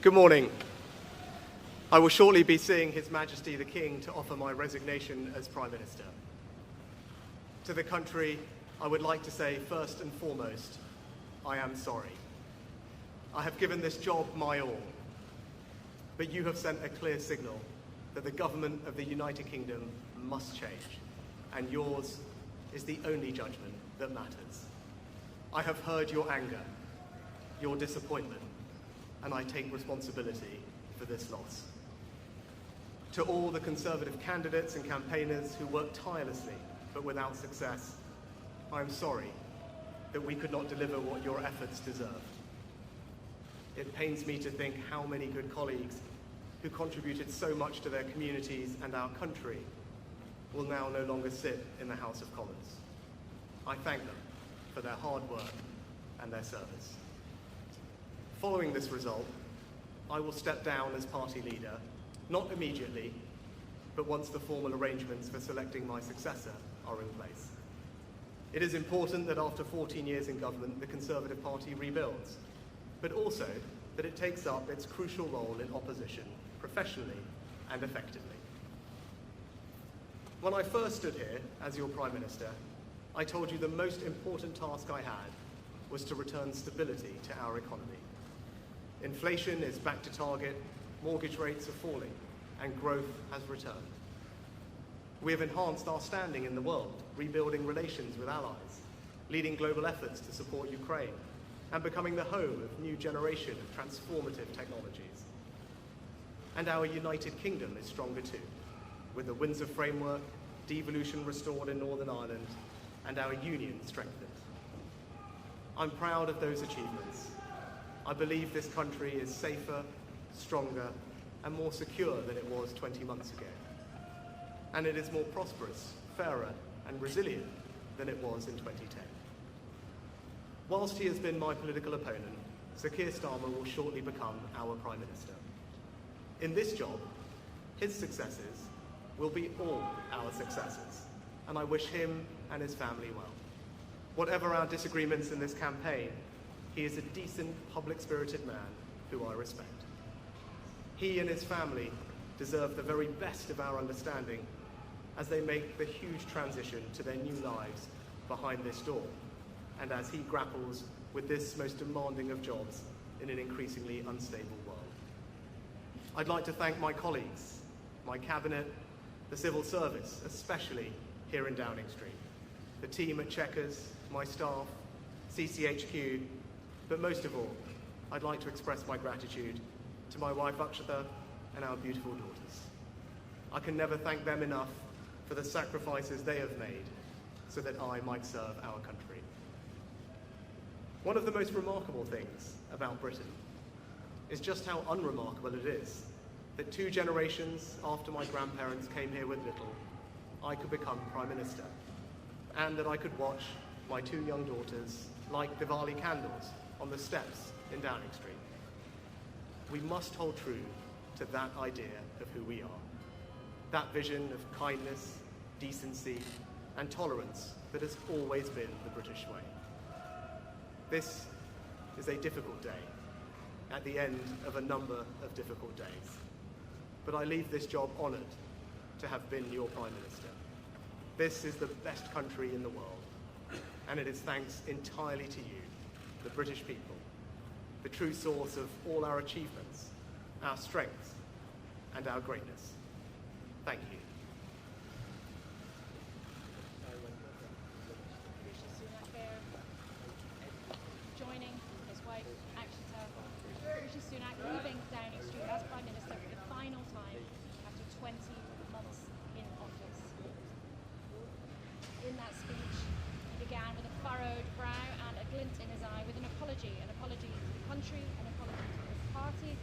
Good morning. I will shortly be seeing His Majesty the King to offer my resignation as Prime Minister. To the country, I would like to say first and foremost, I am sorry. I have given this job my all, but you have sent a clear signal that the government of the United Kingdom must change, and yours is the only judgment that matters. I have heard your anger, your disappointment, and I take responsibility for this loss. To all the Conservative candidates and campaigners who worked tirelessly but without success, I am sorry that we could not deliver what your efforts deserved. It pains me to think how many good colleagues who contributed so much to their communities and our country will now no longer sit in the House of Commons. I thank them for their hard work and their service. Following this result, I will step down as party leader, not immediately, but once the formal arrangements for selecting my successor are in place. It is important that after 14 years in government, the Conservative Party rebuilds, but also that it takes up its crucial role in opposition professionally and effectively. When I first stood here as your Prime Minister, I told you the most important task I had was to return stability to our economy. Inflation is back to target, mortgage rates are falling, and growth has returned. We have enhanced our standing in the world, rebuilding relations with allies, leading global efforts to support Ukraine, and becoming the home of a new generation of transformative technologies. And our United Kingdom is stronger too, with the Windsor Framework, devolution restored in Northern Ireland, and our union strengthened. I'm proud of those achievements. I believe this country is safer, stronger, and more secure than it was 20 months ago. And it is more prosperous, fairer, and resilient than it was in 2010. Whilst he has been my political opponent, Sir Keir Starmer will shortly become our Prime Minister. In this job, his successes will be all our successes, and I wish him and his family well. Whatever our disagreements in this campaign, he is a decent, public-spirited man who I respect. He and his family deserve the very best of our understanding as they make the huge transition to their new lives behind this door, and as he grapples with this most demanding of jobs in an increasingly unstable world. I'd like to thank my colleagues, my cabinet, the civil service, especially here in Downing Street, the team at Chequers, my staff, CCHQ, but most of all, I'd like to express my gratitude to my wife Akshata and our beautiful daughters. I can never thank them enough for the sacrifices they have made so that I might serve our country. One of the most remarkable things about Britain is just how unremarkable it is that 2 generations after my grandparents came here with little, I could become Prime Minister, and that I could watch my 2 young daughters light Diwali candles on the steps in Downing Street. We must hold true to that idea of who we are, that vision of kindness, decency, and tolerance that has always been the British way. This is a difficult day, at the end of a number of difficult days. But I leave this job honoured to have been your Prime Minister. This is the best country in the world, and it is thanks entirely to you, the British people, the true source of all our achievements, our strengths, and our greatness. Thank you. Rishi Sunak there, joining his wife, Akshata. Rishi Sunak leaving Downing Street as Prime Minister for the final time after 20 months in office. In that speech, he began with a furrowed brow and a glint in his eye with an apology to the country, an apology to his party,